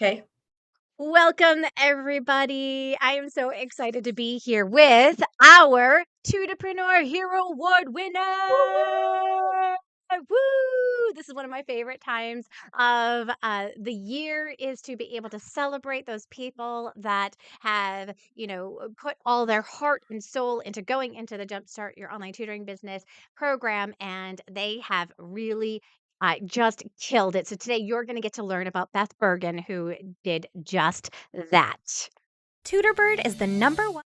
Okay. Welcome, everybody. I am so excited to be here with our Tutorpreneur Hero Award Winner. Woo! This is one of my favorite times of the year is to be able to celebrate those people that have, put all their heart and soul into going into the Jumpstart Your Online Tutoring Business program, and they have really I just killed it. So today you're going to get to learn about Beth Burgin, who did just that. TutorBird is the #1.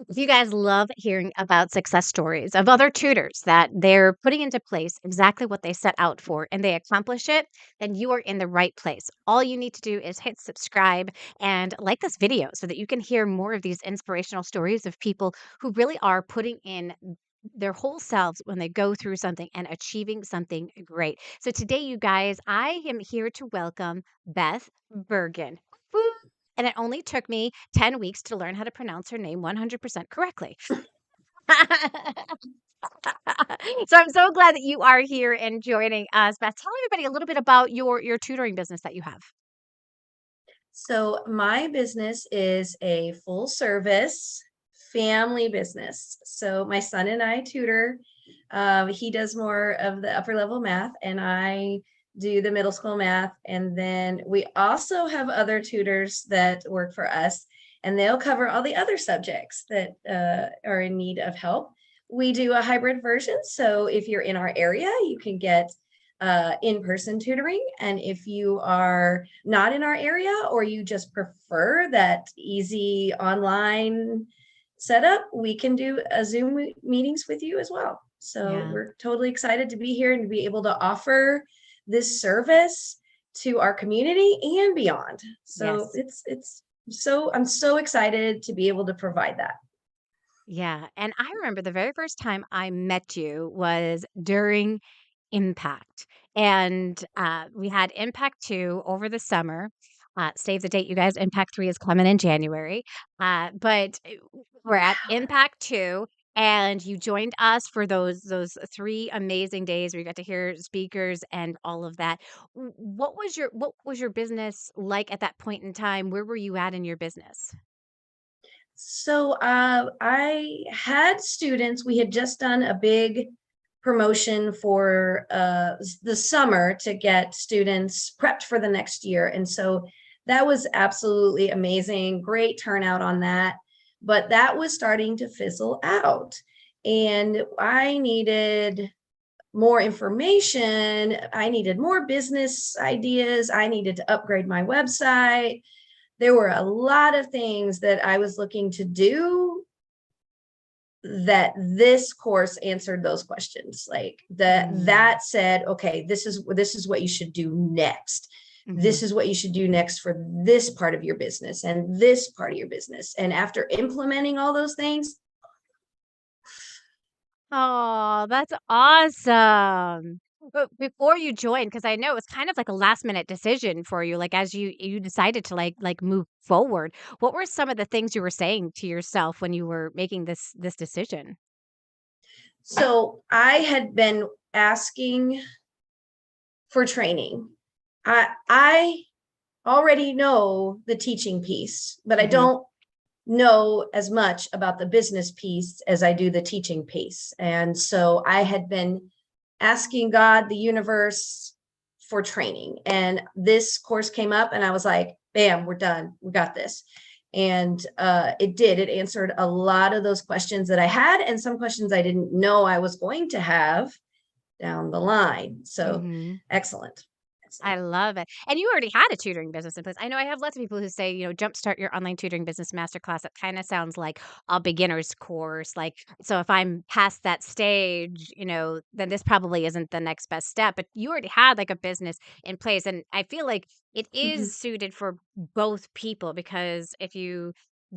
If you guys love hearing about success stories of other tutors that they're putting into place exactly what they set out for and they accomplish it, then you are in the right place. All you need to do is hit subscribe and like this video so that you can hear more of these inspirational stories of people who really are putting in their whole selves when they go through something and achieving something great. So today, you guys, I am here to welcome Beth Burgin. Woo! And it only took me 10 weeks to learn how to pronounce her name 100% correctly. So I'm so glad that you are here and joining us. Beth, tell everybody a little bit about your tutoring business that you have. So my business is a full service family business. So my son and I tutor. He does more of the upper level math, and I do the middle school math. And then we also have other tutors that work for us, and they'll cover all the other subjects that are in need of help. We do a hybrid version. So if you're in our area, you can get in-person tutoring. And if you are not in our area or you just prefer that easy online setup, we can do a Zoom meetings with you as well. So Yeah. we're totally excited to be here and to be able to offer this service to our community and beyond. So Yes. I'm so excited to be able to provide that. Yeah. And I remember the very first time I met you was during Impact. And we had Impact 2 over the summer. Save the date, you guys. Impact 3 is coming in January. But we're at Impact 2. And you joined us for those 3 amazing days where you got to hear speakers and all of that. What was your business like at that point in time? Where were you at in your business? So I had students, we had just done a big promotion for the summer to get students prepped for the next year. And so that was absolutely amazing. Great turnout on that. But that was starting to fizzle out. And I needed more information. I needed more business ideas. I needed to upgrade my website. There were a lot of things that I was looking to do that this course answered those questions. Like that said, okay, this is what you should do next. Mm-hmm. This is what you should do next for this part of your business and this part of your business. And after implementing all those things, Oh, that's awesome. But before you joined, because I know it's kind of like a last minute decision for you, like as you decided to like move forward, what were some of the things you were saying to yourself when you were making this decision? so I had been asking for training. I already know the teaching piece, but I Hmm. don't know as much about the business piece as I do the teaching piece. And so I had been asking God, the universe, for training. And this course came up, and I was like, bam, we're done. We got this. And it did. It answered a lot of those questions that I had, and some questions I didn't know I was going to have down the line. So Hmm. excellent. I Excellent. love it. And you already had a tutoring business in place. I know I have lots of people who say, jumpstart your online tutoring business masterclass. That kind of sounds like a beginner's course. Like, so if I'm past that stage, then this probably isn't the next best step. But you already had like a business in place. And I feel like it is Mhm. suited for both people because if you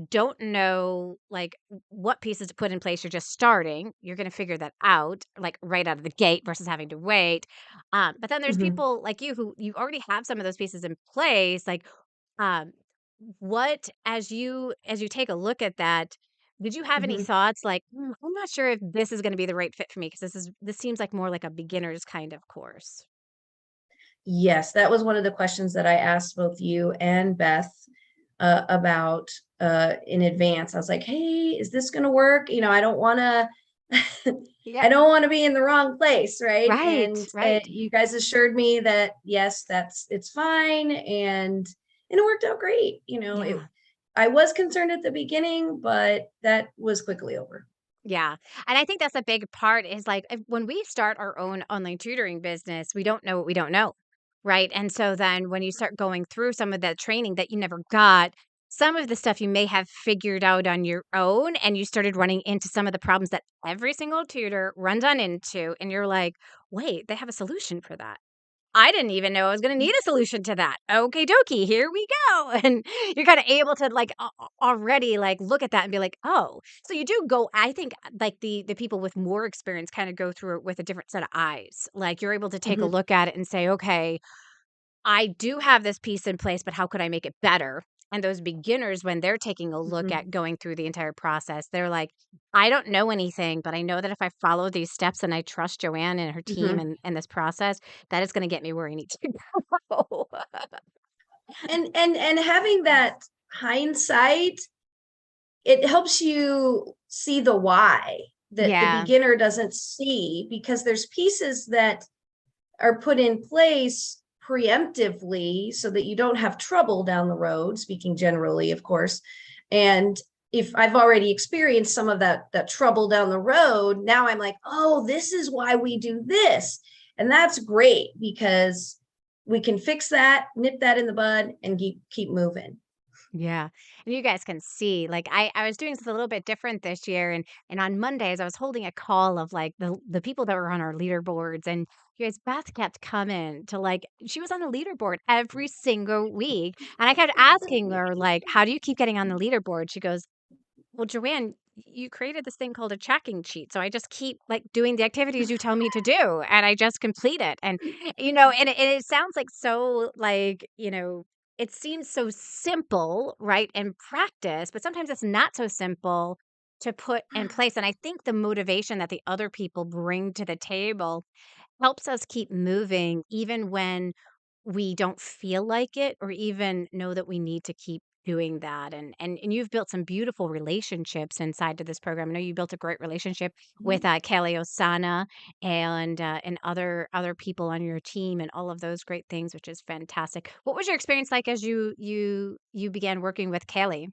don't know like what pieces to put in place. You're just starting. You're going to figure that out like right out of the gate versus having to wait. But then there's Mhm. people like you who you already have some of those pieces in place. Like, um, what as you take a look at that, did you have any Mhm. thoughts like, I'm not sure if this is going to be the right fit for me because this seems like more like a beginner's kind of course. Yes, that was one of the questions that I asked both you and Beth about in advance. I was like, "Hey, is this going to work? I don't want to Yeah. I don't want to be in the wrong place, right?" Right. And Right. you guys assured me that yes, it's fine, and it worked out great. Yeah. I was concerned at the beginning, but that was quickly over. Yeah. And I think that's a big part is like when we start our own online tutoring business, we don't know what we don't know. Right. And so then when you start going through some of that training that you never got, some of the stuff you may have figured out on your own and you started running into some of the problems that every single tutor runs on into. And you're like, wait, they have a solution for that. I didn't even know I was gonna need a solution to that. Okey dokey, here we go. And you're kinda able to, like, already, like, look at that and be like, "Oh." So you do go I think, like, the people with more experience kinda go through it with a different set of eyes. Like, you're able to take a Mhm. look at it and say, "Okay, I do have this piece in place, but how could I make it better?" And those beginners, when they're taking a look Mhm. at going through the entire process, they're like, I don't know anything, but I know that if I follow these steps and I trust Joanne and her team Mhm. and this process, that is going to get me where I need to go. And having that hindsight, it helps you see the why that the Yeah. beginner doesn't see, because there's pieces that are put in place preemptively so that you don't have trouble down the road, speaking generally, of course. And if I've already experienced some of that trouble down the road, now I'm like, oh, this is why we do this. And that's great because we can fix that, nip that in the bud, and keep moving. Yeah. And you guys can see, like I was doing something a little bit different this year and on Mondays I was holding a call of like the people that were on our leaderboards and you guys Beth kept coming to like she was on the leaderboard every single week. And I kept asking her, like, how do you keep getting on the leaderboard? She goes, well, Joanne, you created this thing called a tracking sheet. So I just keep like doing the activities you tell me to do and I just complete it. And, and it sounds like so like, it seems so simple, right? In practice, but sometimes it's not so simple to put in place. And I think the motivation that the other people bring to the table helps us keep moving even when we don't feel like it or even know that we need to keep doing that and you've built some beautiful relationships inside to this program. I know you built a great relationship with Kelly Osana and other people on your team and all of those great things, which is fantastic. What was your experience like as you began working with Kelly?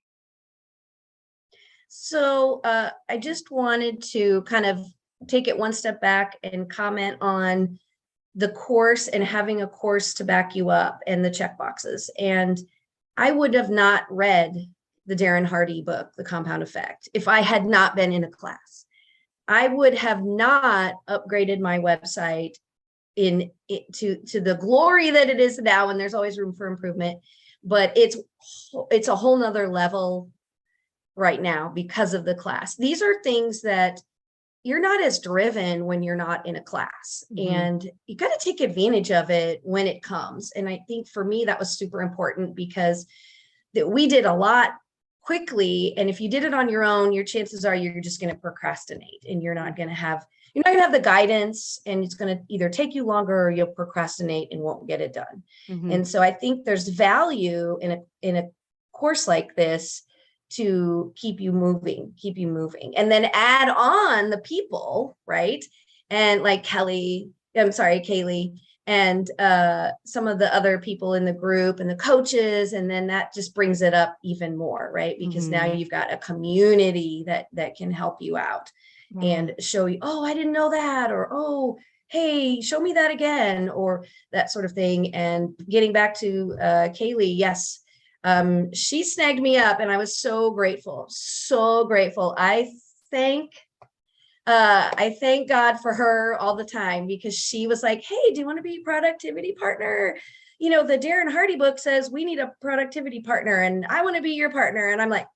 So I just wanted to kind of take it one step back and comment on the course and having a course to back you up and the check boxes. And I would have not read the Darren Hardy book, The Compound Effect, if I had not been in a class. I would have not upgraded my website to the glory that it is now, and there's always room for improvement, but it's a whole nother level right now because of the class. These are things that you're not as driven when you're not in a class, Hmm. and you got to take advantage of it when it comes. And I think for me that was super important because that we did a lot quickly, and if you did it on your own, your chances are you're just going to procrastinate and you're not going to have the guidance, and it's going to either take you longer or you'll procrastinate and won't get it done. Hmm. And so I think there's value in a course like this to keep you moving, and then add on the people, right? And like Kaylee, and some of the other people in the group and the coaches, and then that just brings it up even more, right? Because now Hmm. you've got a community that can help you out Yeah. and show you, oh, I didn't know that, or oh, hey, show me that again, or that sort of thing. And getting back to Kaylee, yes, she snagged me up, and I was so grateful. Thank I thank God for her all the time, because she was like, hey, do you want to be a productivity partner? The Darren Hardy book says we need a productivity partner, and I want to be your partner. And I'm like,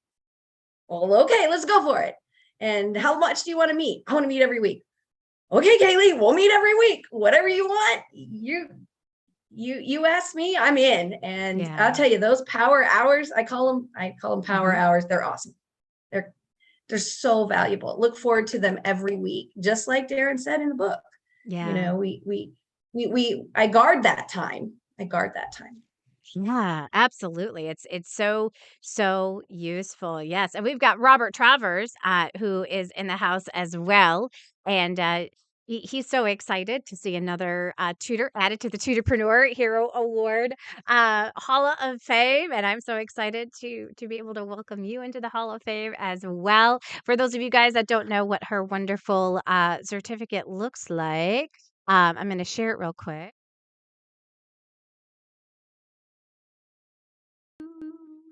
Well, okay, let's go for it. And how much do you want to meet? I want to meet every week. Okay, Kaylee, we'll meet every week. Whatever you want. You ask me, I'm in. And I'll tell you, those power hours, I call them power hours. They're awesome. They're so valuable. Look forward to them every week. Just like Darren said in the book. Yeah. You know, I guard that time. Yeah, absolutely. It's so useful. Yes. And we've got Robert Travers, who is in the house as well. And he's so excited to see another tutor added to the Tutorpreneur Hero Award Hall of Fame. And I'm so excited to be able to welcome you into the Hall of Fame as well. For those of you guys that don't know what her wonderful certificate looks like, I'm going to share it real quick.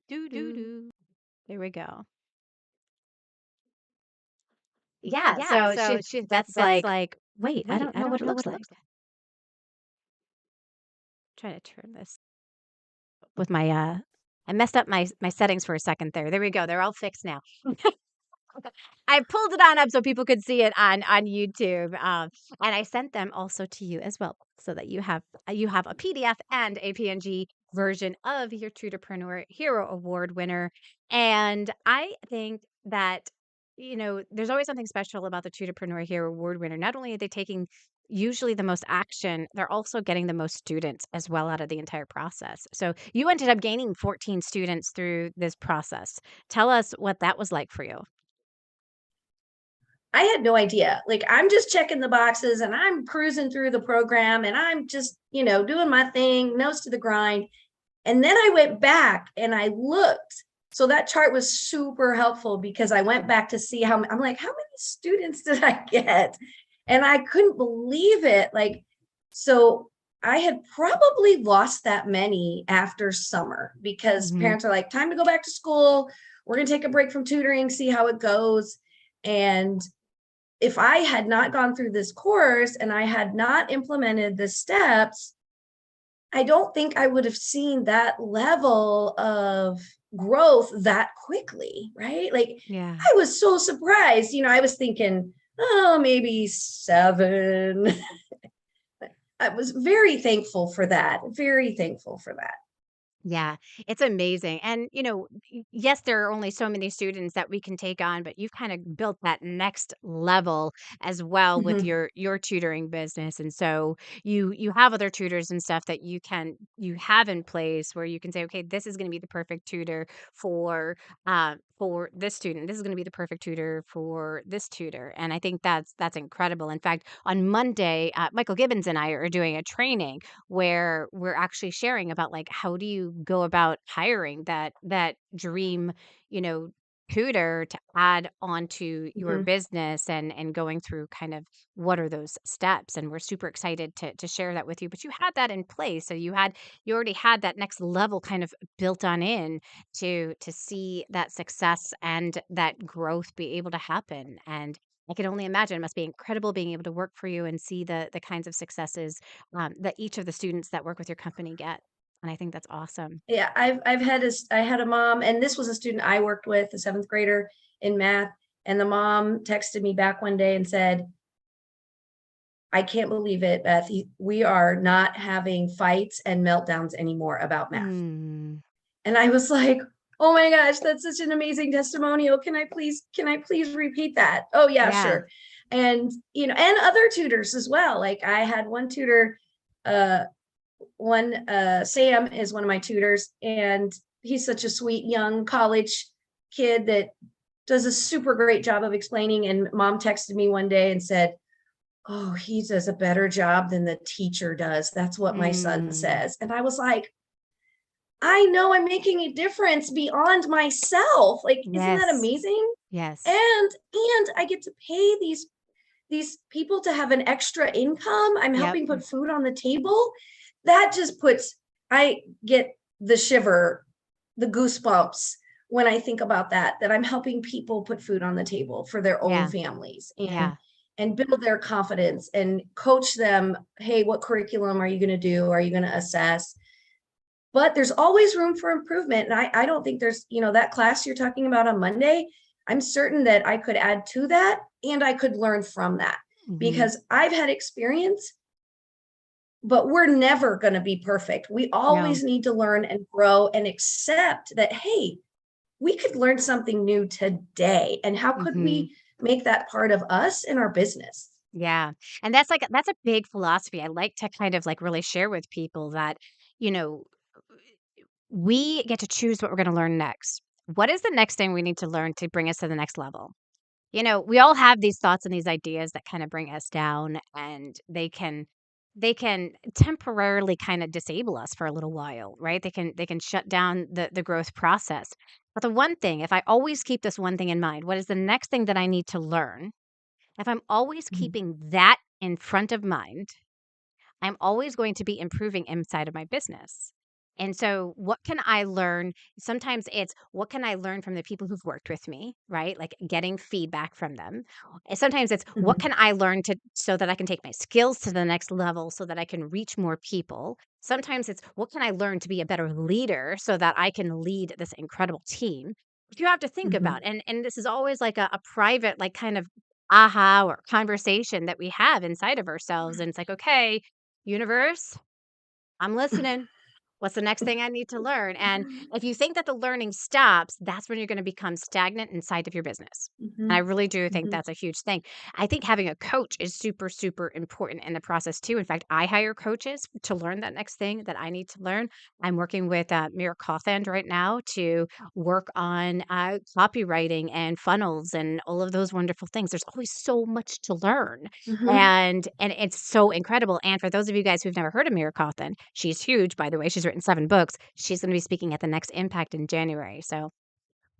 Doo-doo. There we go. Yeah, so that's like, wait, I don't know what it looks like. Try to turn this with my I messed up my settings for a second there. There we go. They're all fixed now. I pulled it on up so people could see it on YouTube, and I sent them also to you as well, so that you have a PDF and a PNG version of your Tutorpreneur Hero Award winner. And I think that there's always something special about the Tutorpreneur Hero Award winner. Not only are they taking usually the most action, they're also getting the most students as well out of the entire process. So you ended up gaining 14 students through this process. Tell us what that was like for you. I had no idea. Like, I'm just checking the boxes and I'm cruising through the program and I'm just, doing my thing, nose to the grind. And then I went back and I looked. So that chart was super helpful because I went back to see I'm like, how many students did I get? And I couldn't believe it. Like, so I had probably lost that many after summer because parents are like, time to go back to school. We're going to take a break from tutoring, see how it goes. And if I had not gone through this course and I had not implemented the steps, I don't think I would have seen that level of growth that quickly, right? Like, Yeah. I was so surprised. I was thinking, oh, maybe 7. I was very thankful for that. Very thankful for that. Yeah, it's amazing. And, yes, there are only so many students that we can take on, but you've kind of built that next level as well with Mhm. your tutoring business. And so you have other tutors and stuff that you have in place where you can say, okay, this is going to be the perfect tutor for this student. This is going to be the perfect tutor for this tutor. And I think that's incredible. In fact, on Monday, Michael Gibbons and I are doing a training where we're actually sharing about like how do you go about hiring that dream, you know, tutor to add onto your Mhm. business and going through kind of what are those steps. And we're super excited to share that with you. But you had that in place. So you already had that next level kind of built on in to see that success and that growth be able to happen. And I can only imagine it must be incredible being able to work for you and see the kinds of successes that each of the students that work with your company get. And I think that's awesome. Yeah, I had a mom, and this was a student I worked with, a 7th grader in math. And the mom texted me back one day and said, I can't believe it, Beth. We are not having fights and meltdowns anymore about math. Mm, And I was like, oh my gosh, that's such an amazing testimonial. Can I please repeat that? Oh yeah, yeah. sure. And, and other tutors as well. Like, I had one tutor, Sam is one of my tutors, and he's such a sweet young college kid that does a super great job of explaining. And mom texted me one day and said, oh, he does a better job than the teacher does. That's what my son Mm, says. And I was like, I know I'm making a difference beyond myself. Like, isn't that yes. amazing? Yes. And I get to pay these people to have an extra income. I'm Yep. helping put food on the table. That just I get the goosebumps when I think about that I'm helping people put food on the table for their own Yeah. families Yeah. and build their confidence and coach them. Hey, what curriculum are you going to do? Are you going to assess? but there's always room for improvement. And I don't think there's, that class you're talking about on Monday, I'm certain that I could add to that and I could learn from that because I've had experience, but we're never going to be perfect. We always need to learn and grow and accept that, hey, we could learn something new today. And how could we make that part of us in our business? Yeah. And that's a big philosophy. I like to kind of like really share with people that, you know, we get to choose what we're going to learn next. What is the next thing we need to learn to bring us to the next level? We all have these thoughts and these ideas that kind of bring us down, and they can temporarily kind of disable us for a little while, right? They can shut down the growth process. But the one thing, if I always keep this one thing in mind, what is the next thing that I need to learn? If I'm always keeping that in front of mind, I'm always going to be improving inside of my business. And so, what can I learn? Sometimes it's what can I learn from the people who've worked with me, right? Like getting feedback from them. And sometimes it's what Mhm. can I learn to so that I can take my skills to the next level so that I can reach more people. Sometimes it's what can I learn to be a better leader so that I can lead this incredible team. But you have to think about, Mhm. and this is always like a private, like kind of aha or conversation that we have inside of ourselves. And it's like, okay, universe, I'm listening. What's the next thing I need to learn? And if you think that the learning stops, that's when you're going to become stagnant inside of your business. And I Mhm. really do think Mhm. that's a huge thing. I think having a coach is super, super important in the process too. In fact, I hire coaches to learn that next thing that I need to learn. I'm working with Mira Cawthand right now to work on copywriting and funnels and all of those wonderful things. There's always so much to learn. Mhm. And it's so incredible. And for those of you guys who've never heard of Mira Cawthon, she's huge, by the way. She's written 7 books. She's going to be speaking at the next Impact in January. So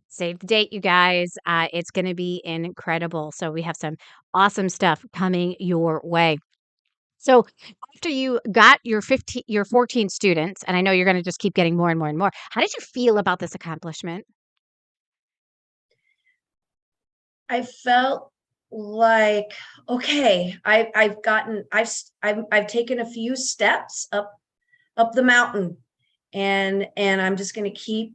save the date, you guys. It's going to be incredible. So we have some awesome stuff coming your way. So after you got your 14 students, and I know you're going to just keep getting more and more and more, how did you feel about this accomplishment? I felt like, okay, I've taken a few steps up the mountain, and I'm just going to keep,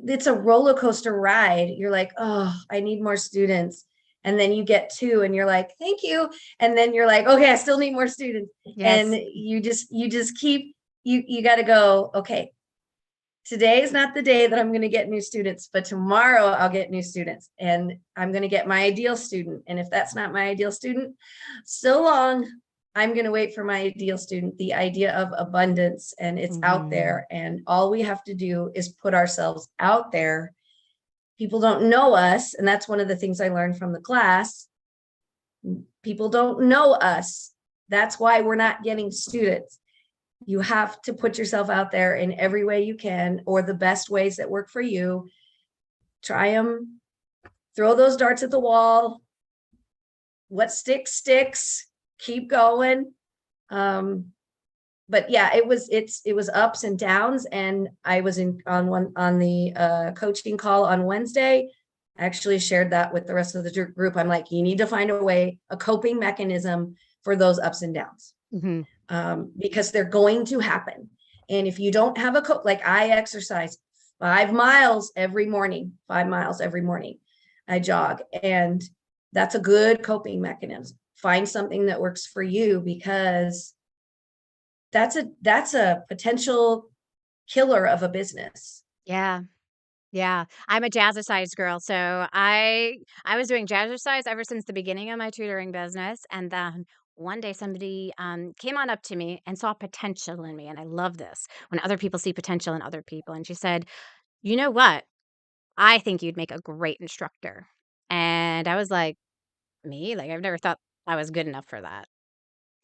it's a roller coaster ride. You're like, oh, I need more students. And then you get two and you're like, thank you. And then you're like, okay, I still need more students. And Yes. you just keep, you got to go, okay, today is not the day that I'm going to get new students, but tomorrow I'll get new students and I'm going to get my ideal student. And if that's not my ideal student, so long, I'm going to wait for my ideal student, the idea of abundance, and it's out Hmm. there. And all we have to do is put ourselves out there. People don't know us. And that's one of the things I learned from the class. People don't know us. That's why we're not getting students. You have to put yourself out there in every way you can, or the best ways that work for you. Try them, throw those darts at the wall. What sticks, sticks. Keep going. Um, but yeah, it was ups and downs. And I was on the coaching call on Wednesday. I actually shared that with the rest of the group. I'm like, you need to find a coping mechanism for those ups and downs. Hmm. Because they're going to happen. And if you don't have a coach, like I exercise 5 miles every morning, 5 miles every morning, I jog. And that's a good coping mechanism. Find something that works for you because that's a potential killer of a business. Yeah. Yeah, I'm a jazzercise girl, so I was doing jazzercise ever since the beginning of my tutoring business, and then one day somebody came on up to me and saw potential in me, and I love this when other people see potential in other people. And she said, "You know what? I think you'd make a great instructor." And I was like, "Me? Like I've never thought I was good enough for that."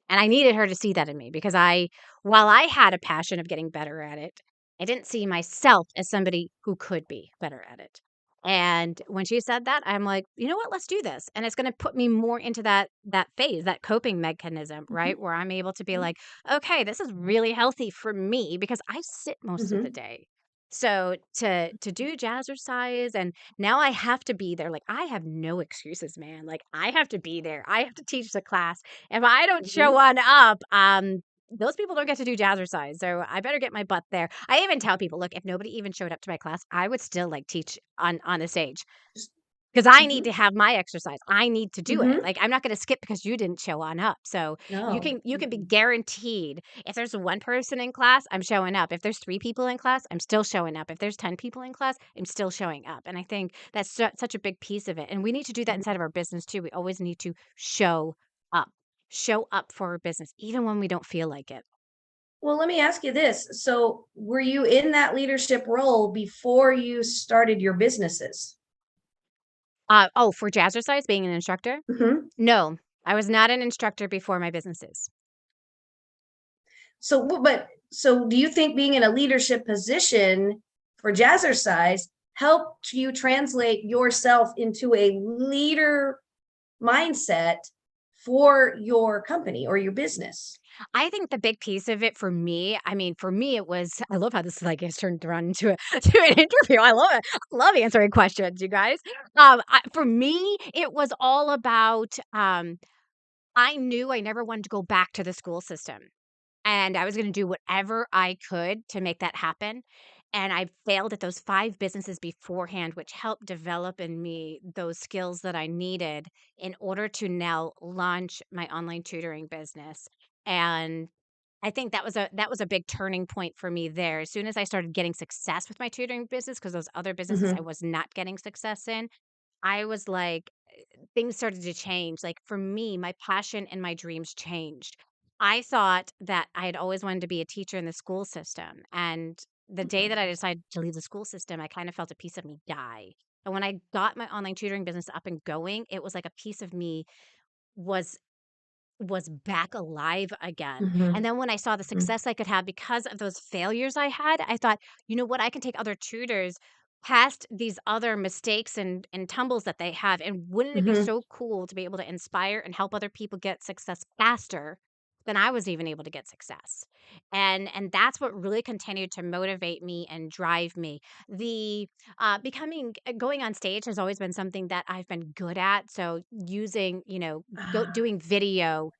And I needed her to see that in me because while I had a passion of getting better at it, I didn't see myself as somebody who could be better at it. And when she said that, I'm like, you know what? Let's do this. And it's going to put me more into that phase, that coping mechanism, right? Mhm, Where I'm able to be like, okay, this is really healthy for me because I sit most of the mhm, day. So to do jazzercise, and now I have to be there. Like I have no excuses, man. Like I have to be there. I have to teach the class. If I don't show mhm, on up, those people don't get to do jazzercise, so I better get my butt there. I even tell people, look, if nobody even showed up to my class, I would still like teach on the stage. Just- Because I need mhm, to have my exercise. I need to do it. mhm. Like, I'm not gonna skip because you didn't show on up. So No. you can be Mm-mm. guaranteed if there's one person in class, I'm showing up. If there's 3 people in class, I'm still showing up. If there's 10 people in class, I'm still showing up. And I think that's such a big piece of it. And we need to do that inside of our business too. We always need to show up. Show up for our business, even when we don't feel like it. Well, let me ask you this. So, were you in that leadership role before you started your businesses? Oh, for jazzercise, being an instructor? Mhm. No, I was not an instructor before my businesses. So, so do you think being in a leadership position for Jazzercise helped you translate yourself into a leader mindset for your company or your business? I think the big piece of it for me, I mean, for me, it was I love how this, like, has turned around into a to an interview. I love it. I love answering questions, you guys. For me, it was all about, I knew I never wanted to go back to the school system. And I was gonna do whatever I could to make that happen, and I failed at those 5 businesses beforehand, which helped develop in me those skills that I needed in order to now launch my online tutoring business, and I think that was a big turning point for me there. As soon as I started getting success with my tutoring business, because those other businesses I Mhm, was not getting success in, I was like things started to change. Like for me, my passion and my dreams changed. I thought that I had always wanted to be a teacher in the school system. And the day that I decided to leave the school system, I kind of felt a piece of me die. And when I got my online tutoring business up and going, it was like a piece of me was was back alive again. And mhm, then when I saw the mhm, success I could have because of those failures I had, I thought, you know what? I can take other tutors past these other mistakes and tumbles that they have. And wouldn't it be mhm. so cool to be able to inspire and help other people get success faster than I was even able to get success? And that's what really continued to motivate me and drive me. The going on stage has always been something that I've been good at. So using, Ah, doing video,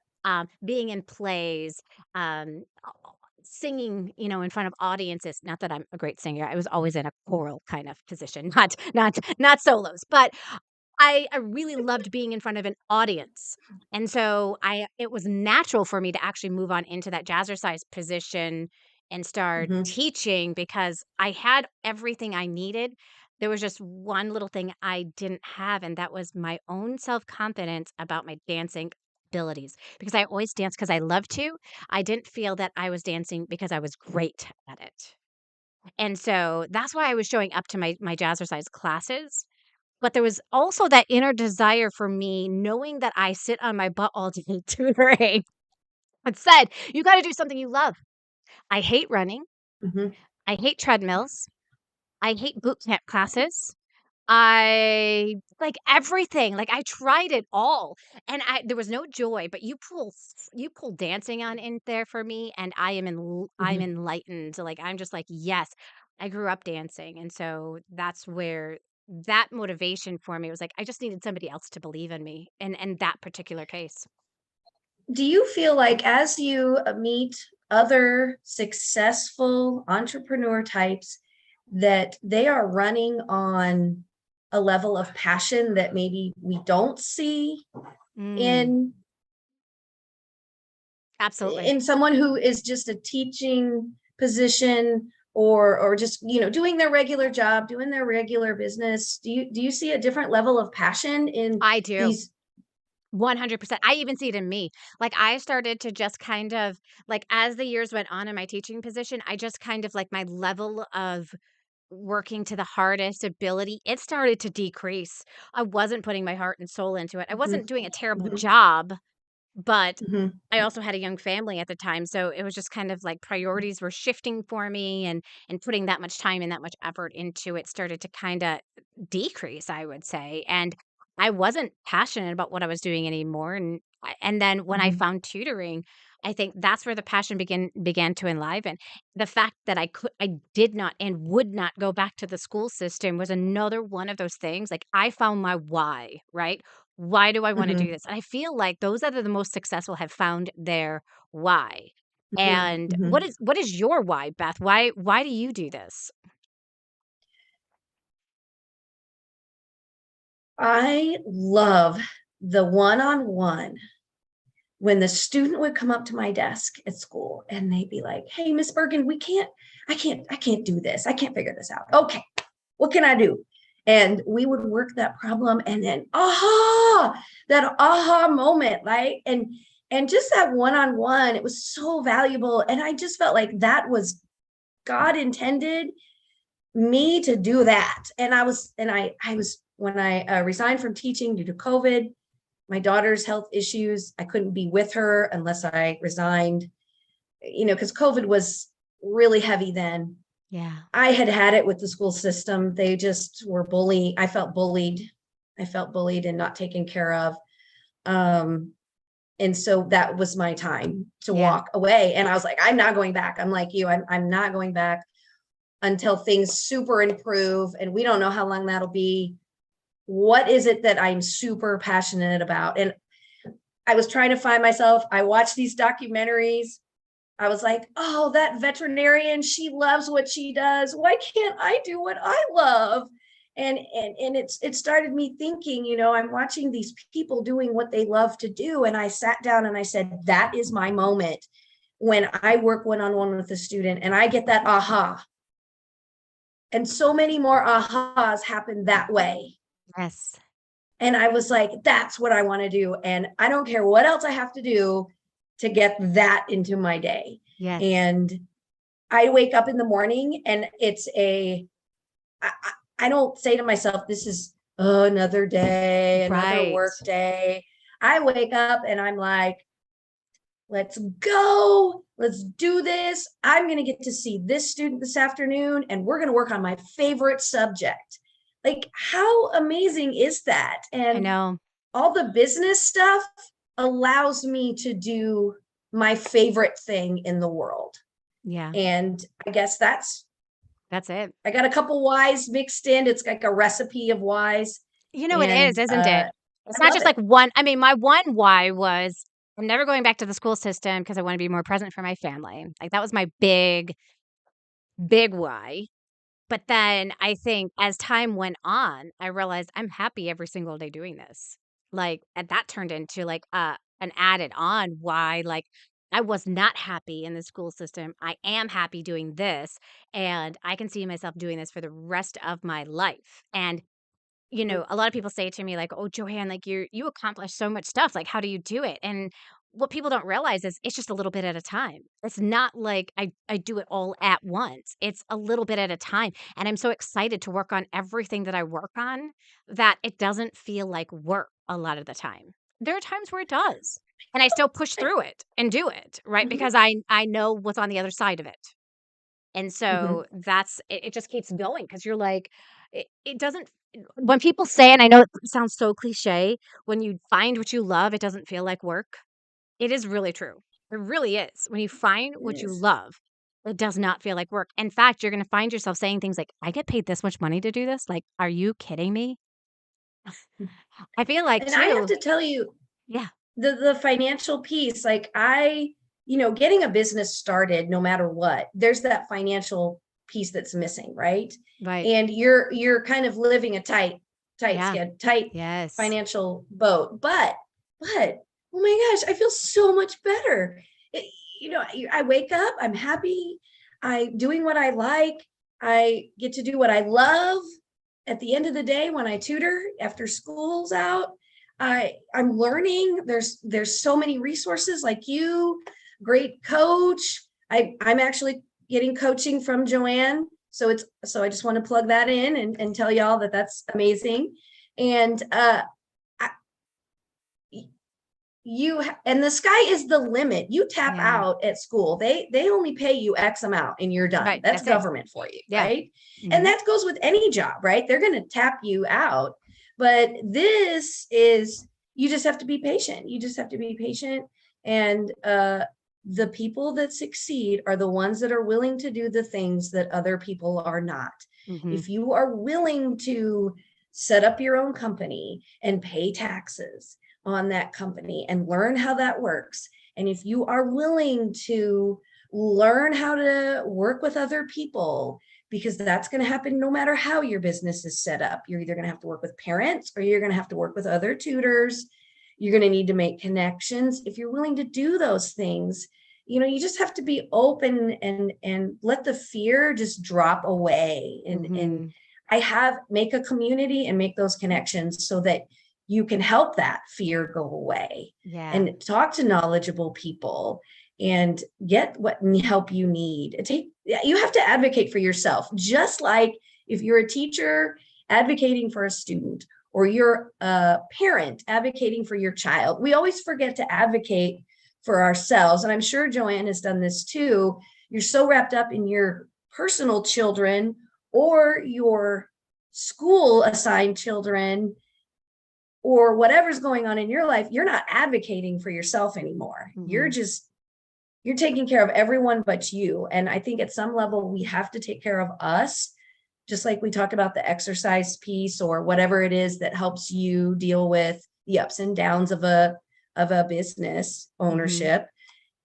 being in plays, singing, in front of audiences. Not that I'm a great singer. I was always in a choral kind of position, not solos. But I really loved being in front of an audience. And so it was natural for me to actually move on into that jazzercise position and start mhm. teaching because I had everything I needed. There was just one little thing I didn't have, and that was my own self-confidence about my dancing abilities. Because I always danced because I love to. I didn't feel that I was dancing because I was great at it. And so that's why I was showing up to my jazzercise classes, but there was also that inner desire for me knowing that I sit on my butt all day tutoring. It said, "You gotta do something you love." I hate running. Mhm. I hate treadmills. I hate boot camp classes. I like everything. Like I tried it all and there was no joy, but you pull dancing on in there for me and I'm Mhm. enlightened. Like I'm just like, yes, I grew up dancing. And so that's where that motivation for me was like I just needed somebody else to believe in me in that particular case. Do you feel like as you meet other successful entrepreneur types that they are running on a level of passion that maybe we don't see Mm, in absolutely. someone who is just a teaching position or just doing their regular job, doing their regular business? Do you see a different level of passion in I do. these? 100%. I even see it in me. Like, I started to just kind of like, as the years went on in my teaching position, I just kind of like my level of working to the hardest ability, it started to decrease. I wasn't putting my heart and soul into it. I Mhm, wasn't doing a terrible mhm, job, but mhm, I also had a young family at the time, so it was just kind of like priorities were shifting for me and putting that much time and that much effort into it started to kinda decrease, I would say, and I wasn't passionate about what I was doing anymore, and then when I mhm, found tutoring, I think that's where the passion began to enliven. The fact that I did not and would not go back to the school system was another one of those things, like, I found my why, right? Why do I wanna do mhm. this? And I feel like those that are the most successful have found their why. And Mhm. what is your why, Beth? Why do you do this? I love the one-on-one when the student would come up to my desk at school and they'd be like, "Hey, Miss Bergen, I can't do this. I can't figure this out. Okay, what can I do?" And we would work that problem and then, that aha moment, right? And just that one-on-one, it was so valuable. And I just felt like that was God intended me to do that. And I was, when I resigned from teaching due to COVID, my daughter's health issues, I couldn't be with her unless I resigned, because COVID was really heavy then. Yeah. I had it with the school system. They just were bullying. I felt bullied. I felt bullied and not taken care of. And so that was my time to Yeah. walk away. And I was like, I'm not going back. I'm like you, I'm not going back until things super improve. And we don't know how long that'll be. What is it that I'm super passionate about? And I was trying to find myself. I watched these documentaries. I was like, oh, that veterinarian, she loves what she does. Why can't I do what I love? And it started me thinking, I'm watching these people doing what they love to do. And I sat down and I said, that is my moment when I work one-on-one with a student and I get that aha. And so many more ahas happen that way. Yes. And I was like, that's what I want to do. And I don't care what else I have to do to get that into my day. Yes. And I wake up in the morning and I don't say to myself, this is another day, another Right. work day. I wake up and I'm like, let's go. Let's do this. I'm going to get to see this student this afternoon and we're going to work on my favorite subject. Like, how amazing is that? I And know. all the business stuff allows me to do my favorite thing in the world. Yeah. And I guess that's it. I got a couple whys mixed in. It's like a recipe of whys. You know, it And is, isn't it? It's I not love just it. like one. I mean, my one why was I'm never going back to the school system because I want to be more present for my family. Like that was my big why. But then I think as time went on, I realized I'm happy every single day doing this. Like, and that turned into like an added on why like I was not happy in the school system. I am happy doing this and I can see myself doing this for the rest of my life. And a lot of people say to me like, "Oh, Joanne, like you accomplish so much stuff. Like, how do you do it?" And what people don't realize is it's just a little bit at a time. It's not like I do it all at once. It's a little bit at a time. And I'm so excited to work on everything that I work on that it doesn't feel like work a lot of the time. There are times where it does. And I still push through it and do it, right? Mhm. Because I know what's on the other side of it. And Mhm. so it just keeps going because you're like, it doesn't, when people say, and I know it sounds so cliche, when you find what you love, it doesn't feel like work. It is really true. It really is. When you find It what you is. love, it does not feel like work. In fact, you're going to find yourself saying things like, I get paid this much money to do this. Like, are you kidding me? I feel like And I have too. to tell you, Yeah. the financial piece, like getting a business started, no matter what, there's that financial piece that's missing, right? Right. And you're kind of living a Yeah. tight Yes. financial boat. But oh my gosh, I feel so much better. It, I wake up, I'm happy, I doing what I like, I get to do what I love. At the end of the day, when I tutor after school's out, I'm learning. There's so many resources like you, great coach. I'm actually getting coaching from Joanne. So I just want to plug that in and tell y'all that that's amazing. And and the sky is the limit. You tap Yeah. out at school, they only pay you X amount and you're done. Right. That's That's it. government for you, Yeah. right? And Hmm. that goes with any job, right? They're going to tap you out. But this is, you just have to be patient. You just have to be patient. And the people that succeed are the ones that are willing to do the things that other people are not. Hmm. If you are willing to set up your own company and pay taxes on that company and learn how that works And if you are willing to learn how to work with other people, because that's going to happen no matter how your business is set up. You're either going to have to work with parents or you're going to have to work with other tutors. You're going to need to make connections. If you're willing to do those things, you just have to be open and let the fear just drop away. And make a community and make those connections so that you can help that fear go away. Yeah. And talk to knowledgeable people and get what help you need. You have to advocate for yourself, just like if you're a teacher advocating for a student, or you're a parent advocating for your child. We always forget to advocate for ourselves. And I'm sure Joanne has done this too. You're so wrapped up in your personal children or your school assigned children or whatever's going on in your life, you're not advocating for yourself anymore. You're taking care of everyone but you. And I think at some level we have to take care of us, just like we talk about the exercise piece or whatever it is that helps you deal with the ups and downs of a business ownership.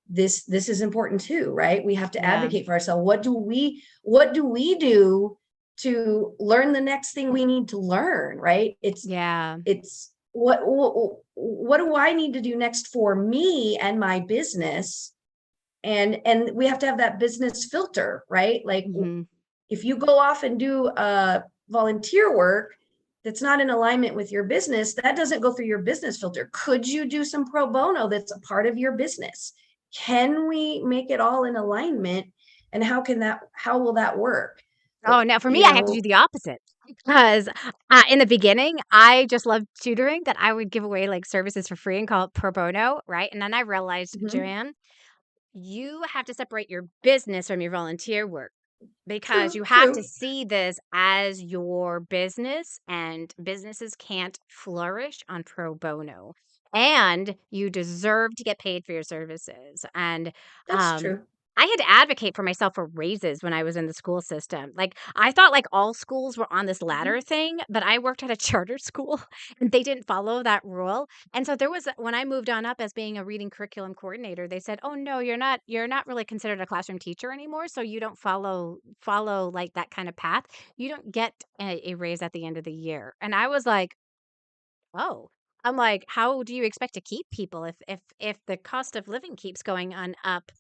This is important too, right? We have to advocate for ourselves. What do we do to learn the next thing we need to learn, right? It's what do I need to do next for me and my business? And we have to have that business filter, right? Like if you go off and do volunteer work that's not in alignment with your business, that doesn't go through your business filter. Could you do some pro bono that's a part of your business? Can we make it all in alignment? And how will that work? Oh, now for me, I have to do the opposite because in the beginning, I just loved tutoring that I would give away like services for free and call it pro bono, right? And then I realized, Joanne, you have to separate your business from your volunteer work because you have to see this as your business, and businesses can't flourish on pro bono. And you deserve to get paid for your services. And That's true. I had to advocate for myself for raises when I was in the school system. Like, I thought like all schools were on this ladder thing, but I worked at a charter school and they didn't follow that rule. And so when I moved on up as being a reading curriculum coordinator, they said, "Oh no, you're not really considered a classroom teacher anymore, so you don't follow like that kind of path. You don't get a raise at the end of the year." And I was like, "Oh." I'm like, "How do you expect to keep people if the cost of living keeps going on up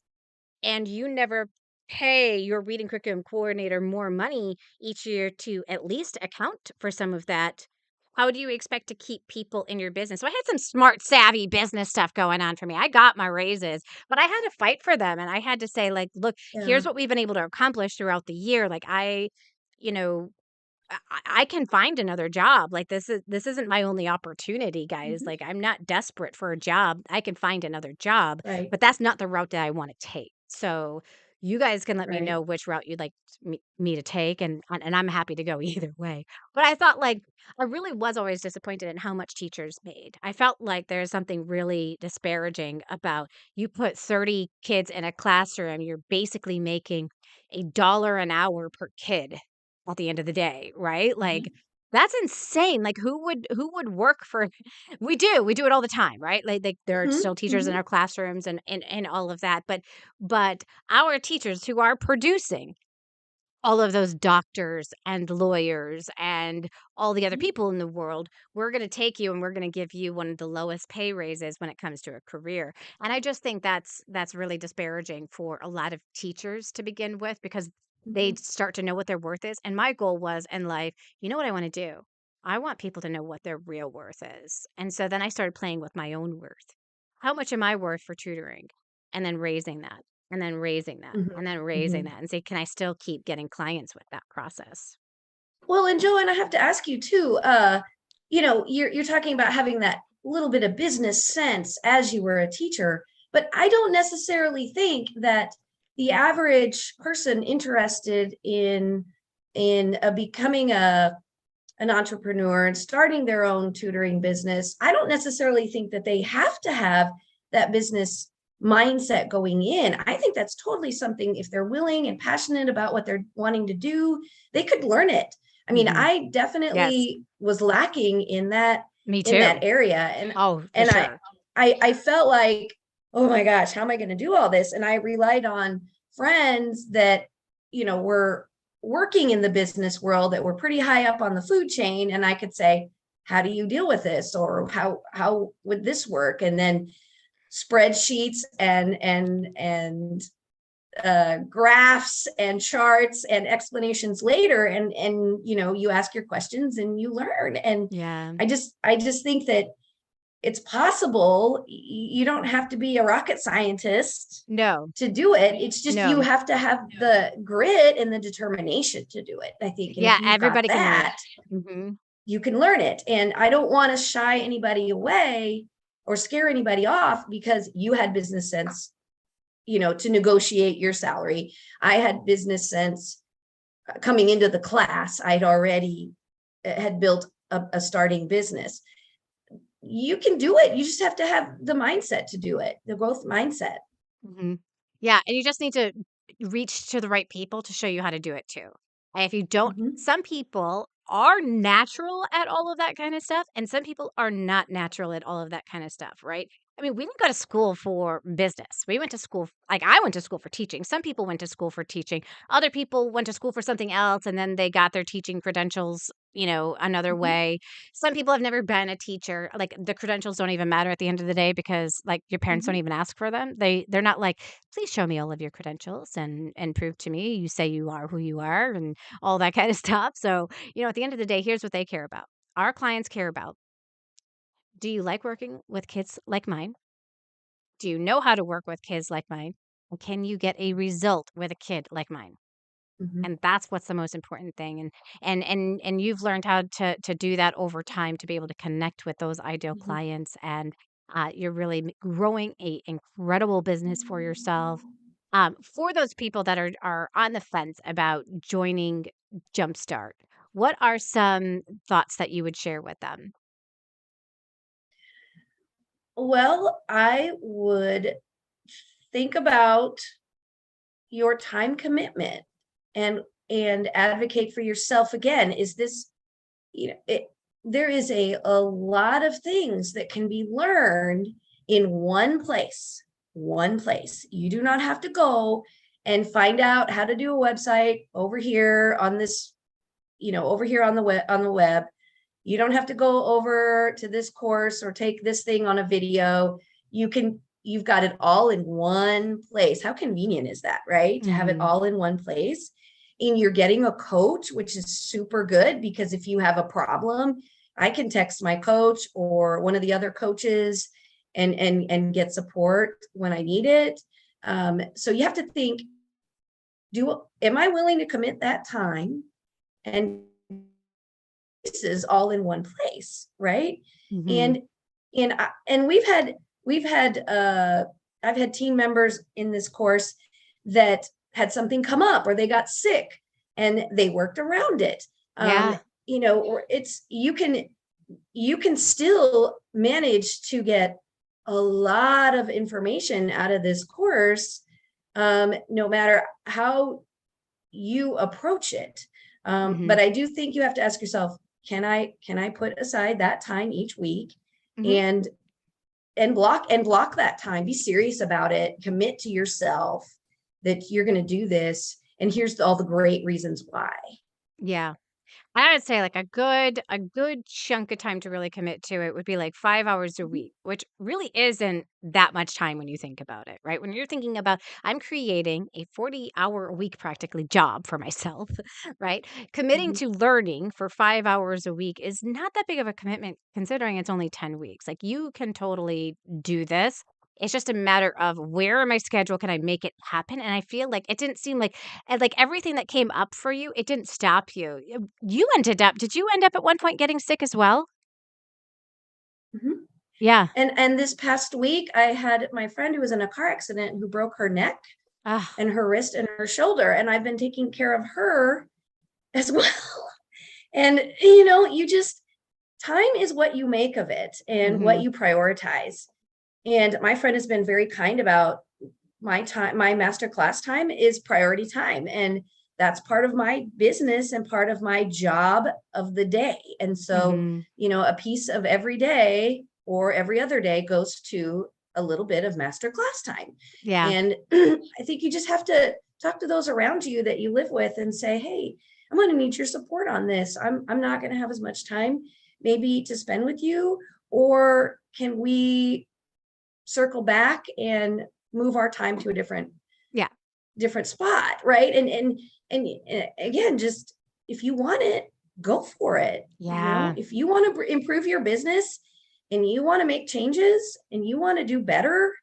and you never pay your reading curriculum coordinator more money each year to at least account for some of that? How do you expect to keep people in your business?" So I had some smart, savvy business stuff going on for me. I got my raises, but I had to fight for them. And I had to say, like, look, here's what we've been able to accomplish throughout the year. Like, you know, I can find another job. Like, this isn't my only opportunity, guys. Like, I'm not desperate for a job. I can find another job, but that's not the route that I want to take. So you guys can let me know which route you'd like me to take, and I'm happy to go either way. But I thought, like, I really was always disappointed in how much teachers made. I felt like there's something really disparaging about you put 30 kids in a classroom, you're basically making $1 an hour per kid at the end of the day, right? Like, that's insane. Like, who would work for we do it all the time, right? Like there are still teachers in our classrooms and all of that, but our teachers who are producing all of those doctors and lawyers and all the other people in the world, we're going to take you and we're going to give you one of the lowest pay raises when it comes to a career. And I just think that's really disparaging for a lot of teachers to begin with, because they start to know what their worth is. And my goal was in life, you know what I want to do? I want people to know what their real worth is. And so then I started playing with my own worth. How much am I worth for tutoring? And then raising that, and then raising that, and then raising that, and say, can I still keep getting clients with that process? Well, and Joanne, I have to ask you too, you're talking about having that little bit of business sense as you were a teacher, but I don't necessarily think that the average person interested in becoming an entrepreneur and starting their own tutoring business, I don't necessarily think that they have to have that business mindset going in. I think that's totally something, if they're willing and passionate about what they're wanting to do, they could learn it. I mean, I definitely was lacking in that, Me too. in that area. And, Oh, for and sure. I felt like, oh my gosh, how am I going to do all this? And I relied on friends that, were working in the business world, that were pretty high up on the food chain. And I could say, how do you deal with this? Or how would this work? And then spreadsheets and graphs and charts and explanations later. And you ask your questions and you learn. And Yeah. I just think that it's possible. You don't have to be a rocket scientist No. to do it. It's just, No. you have to have the grit and the determination to do it, I think. And Yeah, if you've everybody got can learn that, it. you can learn it. And I don't want to shy anybody away or scare anybody off because you had business sense, to negotiate your salary. I had business sense coming into the class. I'd already had built a starting business. You can do it. You just have to have the mindset to do it, the growth mindset. Mhm. Yeah, and you just need to reach to the right people to show you how to do it too. And if you don't, Mhm. some people are natural at all of that kind of stuff, and some people are not natural at all of that kind of stuff, right? I mean, we didn't go to school for business. We went to school, like I went to school for teaching. Some people went to school for teaching. Other people went to school for something else, and then they got their teaching credentials, another Mhm. way. Some people have never been a teacher. Like the credentials don't even matter at the end of the day because like your parents don't Mhm. even ask for them. They're not like, please show me all of your credentials and prove to me you say you are who you are and all that kind of stuff. So, at the end of the day, here's what they care about. Our clients care about, do you like working with kids like mine? Do you know how to work with kids like mine? And can you get a result with a kid like mine? Mhm. And that's what's the most important thing. And you've learned how to do that over time to be able to connect with those ideal Mhm. clients, and you're really growing a incredible business for yourself. For those people that are on the fence about joining Jumpstart, what are some thoughts that you would share with them? Well, I would think about your time commitment and advocate for yourself. Again, is this, there is a lot of things that can be learned in one place. You do not have to go and find out how to do a website over here on this, over here on the web. You don't have to go over to this course or take this thing on a video. You've got it all in one place. How convenient is that, right? To have it Mhm. all in one place. And you're getting a coach, which is super good, because if you have a problem, I can text my coach or one of the other coaches and get support when I need it. So you have to think, am I willing to commit that time and pieces all in one place, right? Mhm. And we've had I've had team members in this course that had something come up or they got sick and they worked around it. Um, Yeah. or it's you can still manage to get a lot of information out of this course, no matter how you approach it. Mhm. But I do think you have to ask yourself, can I put aside that time each week Mhm. and block that time, be serious about it, commit to yourself that you're going to do this, and here's all the great reasons why. Yeah. I would say like a good chunk of time to really commit to it would be like 5 hours a Mhm. week, which really isn't that much time when you think about it, right? When you're thinking about I'm creating a 40-hour a week practically job for myself, right? Committing Mhm. to learning for 5 hours a week is not that big of a commitment considering it's only 10 weeks. Like you can totally do this. It's just a matter of where in my schedule can I make it happen? And I feel like it didn't seem like everything that came up for you, it didn't stop you. Did you end up at one point getting sick as well? Mhm. Yeah. And this past week, I had my friend who was in a car accident who broke her neck Ah. and her wrist and her shoulder, and I've been taking care of her as well. And you just time is what you make of it and what Mhm. you prioritize. And my friend has been very kind about my time. My master class time is priority time. And that's part of my business and part of my job of the day. And so, Mhm. a piece of every day or every other day goes to a little bit of master class time. Yeah. And I think you just have to talk to those around you that you live with and say, hey, I'm going to need your support on this. I'm not going to have as much time maybe to spend with you, or can we circle back and move our time to a Yeah. different spot, right? And again, just if you want it, go for it. Yeah. If you want to improve your business and you want to make changes and you want to do better,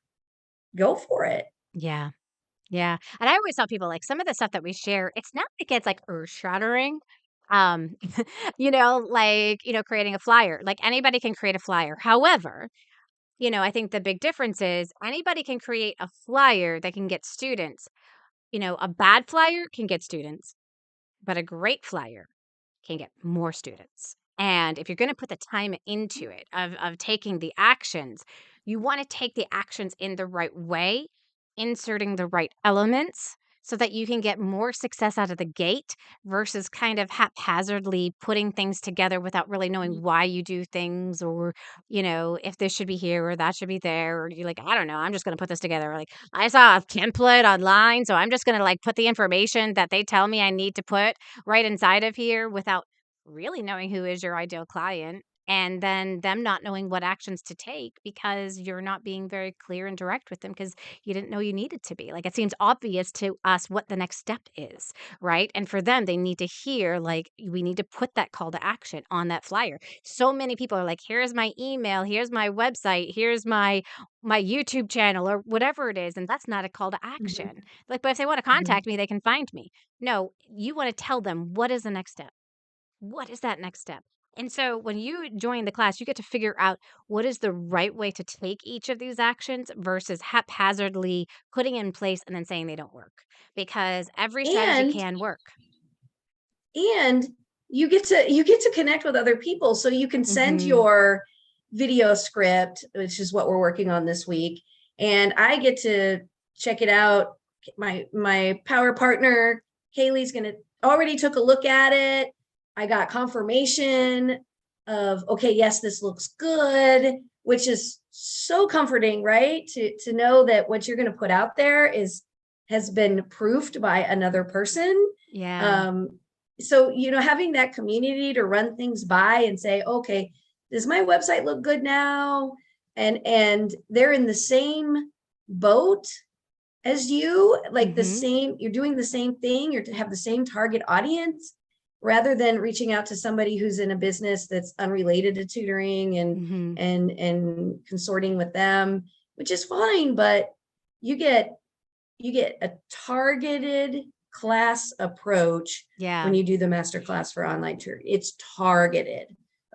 go for it. Yeah. Yeah. And I always tell people like some of the stuff that we share, it's not like it's like earth shattering. Um, creating a flyer. Like anybody can create a flyer. However, I think the big difference is anybody can create a flyer that can get students. A bad flyer can get students, but a great flyer can get more students. And if you're going to put the time into it of taking the actions, you want to take the actions in the right way, inserting the right elements so that you can get more success out of the gate versus kind of haphazardly putting things together without really knowing why you do things or, if this should be here or that should be there. Or you're like, I don't know, I'm just going to put this together. Or like, I saw a template online, so I'm just going to like put the information that they tell me I need to put right inside of here without really knowing who is your ideal client and then them not knowing what actions to take because you're not being very clear and direct with them because you didn't know you needed to be. Like it seems obvious to us what the next step is, right? And for them, they need to hear like we need to put that call to action on that flyer. So many people are like, here's my email, here's my website, here's my YouTube channel or whatever it is. And that's not a call to Mhm, action. Like, but if they want to mhm. contact me, they can find me. No, you want to tell them what is the next step? What is that next step? And so when you join the class, you get to figure out what is the right way to take each of these actions versus haphazardly putting in place and then saying they don't work because every strategy And can work. and you get to connect with other people, so you can send Hmm. your video script, which is what we're working on this week, and I get to check it out. My power partner Haley's gonna already took a look at it. I got confirmation of, okay, yes, this looks good, which is so comforting, right? To know that what you're going to put out there has been proofed by another person. Yeah. um so having that community to run things by and say, okay, does my website look good now? And they're in the same boat as you, like Hmm. you're doing the same thing, you're to have the same target audience, rather than reaching out to somebody who's in a business that's unrelated to tutoring and Hmm. and consorting with them, which is fine, but you get a targeted class approach Yeah. when you do the master class for online tutoring. It's targeted,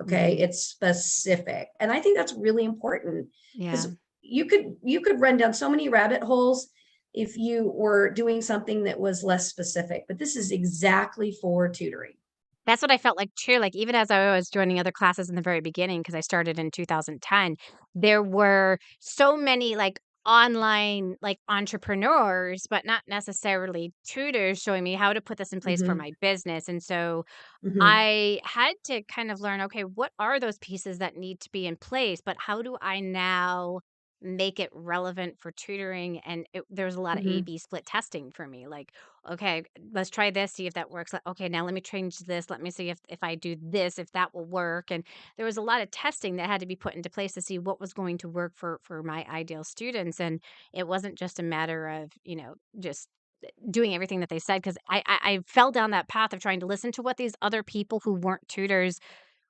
okay? Hmm. It's specific, and I think that's really important Yeah. because you could run down so many rabbit holes if you were doing something that was less specific, but this is exactly for tutoring. That's what I felt like too, like, even as I was joining other classes in the very beginning, because I started in 2010, there were so many, like, online, like, entrepreneurs, but not necessarily tutors showing me how to put this in place for Hmm. my business, and so Hmm. I had to kind of learn, okay, what are those pieces that need to be in place, but how do I now make it relevant for tutoring? And there's a lot of A Hmm. B split testing for me. Like, okay, let's try this, see if that works. Like, okay, now let me change this. Let me see if I do this, if that will work. And there was a lot of testing that had to be put into place to see what was going to work for my ideal students. And it wasn't just a matter of, just doing everything that they said because I fell down that path of trying to listen to what these other people who weren't tutors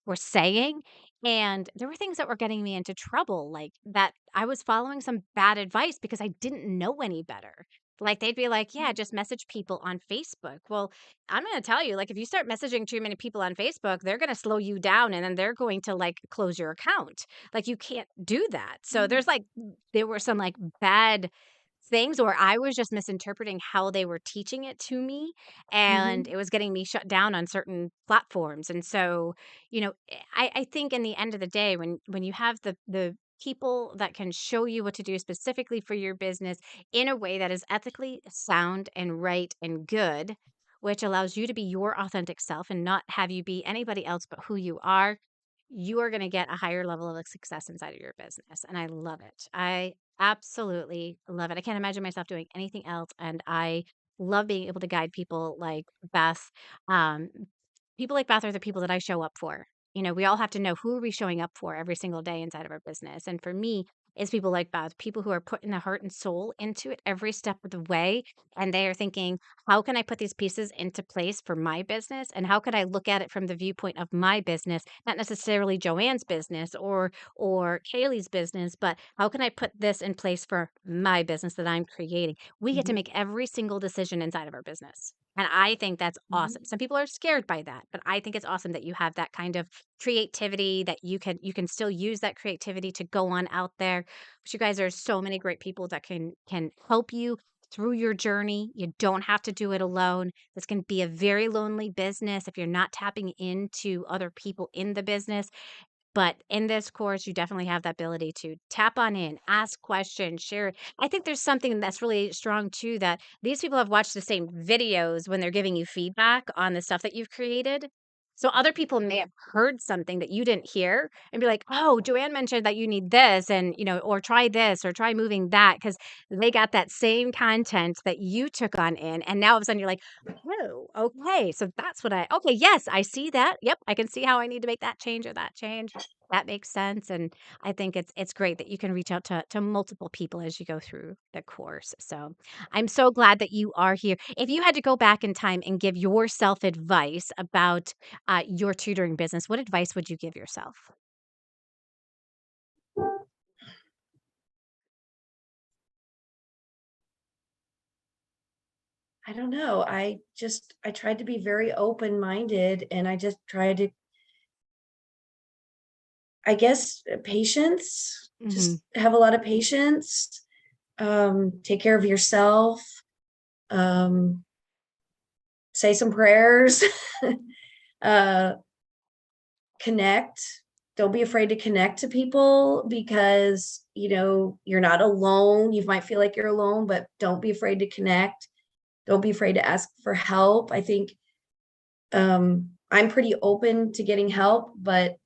were saying, and there were things that were getting me into trouble, like, that I was following some bad advice because I didn't know any better. Like, they'd be like, "Yeah, just message people on Facebook." Well, I'm gonna tell you, like, if you start messaging too many people on Facebook, they're gonna slow you down, and then they're going to, like, close your account. Like, you can't do that. So there were some, like, bad things, or I was just misinterpreting how they were teaching it to me, and Hmm. it was getting me shut down on certain platforms, and so I think in the end of the day, when you have the people that can show you what to do specifically for your business in a way that is ethically sound and right and good, which allows you to be your authentic self and not have you be anybody else but who you are going to get a higher level of success inside of your business. And I love it. I Absolutely love it. I can't imagine myself doing anything else, and I love being able to guide people like Beth. Um, People like Beth are the people that I show up for. You know, we all have to know who are we showing up for every single day inside of our business. And for me, it's people like Beth, people who are putting the heart and soul into it every step of the way. And they are thinking, how can I put these pieces into place for my business? And how can I look at it from the viewpoint of my business, not necessarily Joanne's business or Kaylee's business, but how can I put this in place for my business that I'm creating? We get to Mhm, make every single decision inside of our business. And I think that's mhm. awesome. Some people are scared by that, but I think it's awesome that you have that kind of creativity that you can still use that creativity to go on out there. But you guys are so many great people that can help you through your journey. You don't have to do it alone. This can be a very lonely business if you're not tapping into other people in the business. But in this course, you definitely have that ability to tap on in, ask questions, share. I think there's something that's really strong too that these people have watched the same videos when they're giving you feedback on the stuff that you've created. So other people may have heard something that you didn't hear and be like, "Oh, Joanne mentioned that you need this and, or try this or try moving that," because they got that same content that you took on in. And now all of a sudden you're like, "Oh, okay. So that's what okay, yes, I see that. Yep, I can see how I need to make that change or that change." That makes sense, and I think it's great that you can reach out to multiple people as you go through the course, so I'm so glad that you are here. If you had to go back in time and give yourself advice about, your tutoring business, what advice would you give yourself? I don't know. I tried to be very open-minded and I just tried to, I guess, patience, Mhm. just have a lot of patience, take care of yourself, um, say some prayers, uh, connect. Don't be afraid to connect to people because, you're not alone. You might feel like you're alone, but don't be afraid to connect. Don't be afraid to ask for help. I think I'm pretty open to getting help, but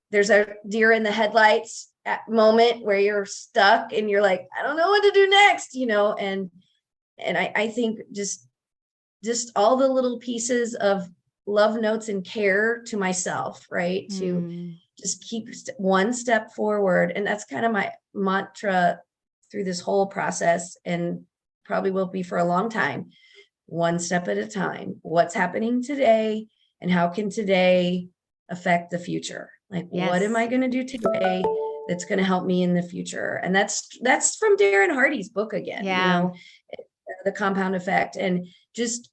there's a deer in the headlights at moment where you're stuck and you're like, I don't know what to do next, and I think just all the little pieces of love notes and care to myself, right? To Mm. just keep one step forward. And that's kind of my mantra through this whole process and probably will be for a long time. One step at a time. What's happening today and how can today affect the future? Like, what am I Yes. going to do today that's going to help me in the future? And that's from Darren Hardy's book again, Yeah. the compound effect. And just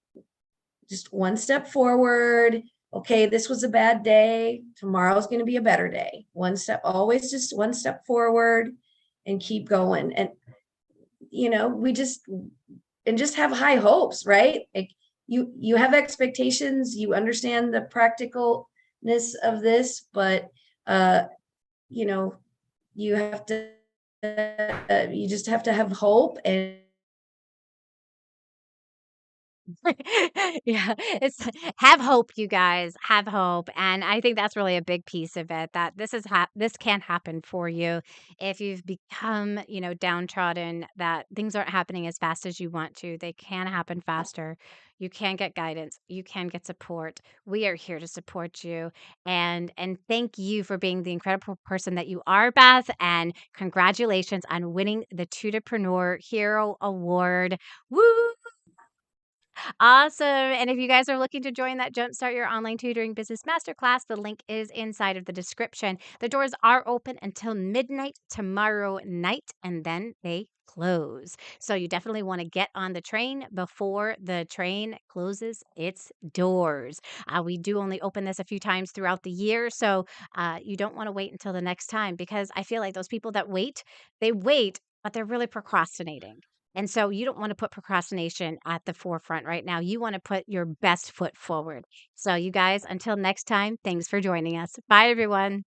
one step forward. Okay, this was a bad day. Tomorrow's going to be a better day. One step, always just one step forward and keep going. And, we just have high hopes, right? Like you have expectations, you understand the practicalness of this, but uh, you know, you have to you just have to have hope and Yeah, it's have hope, you guys, have hope, and I think that's really a big piece of it, that this can happen for you if you've become, downtrodden, that things aren't happening as fast as you want to. They can happen faster. You can get guidance, you can get support. We are here to support you, and thank you for being the incredible person that you are, Beth, and congratulations on winning the Tutorpreneur Hero Award. Woo! Awesome. And if you guys are looking to join that Jumpstart Your Online Tutoring Business Masterclass, the link is inside of the description. The doors are open until midnight tomorrow night, and then they close. So you definitely want to get on the train before the train closes its doors. We do only open this a few times throughout the year, so you don't want to wait until the next time, because I feel like those people that wait, they wait, but they're really procrastinating. And so you don't want to put procrastination at the forefront right now. You want to put your best foot forward. So, you guys, until next time, thanks for joining us. Bye, everyone.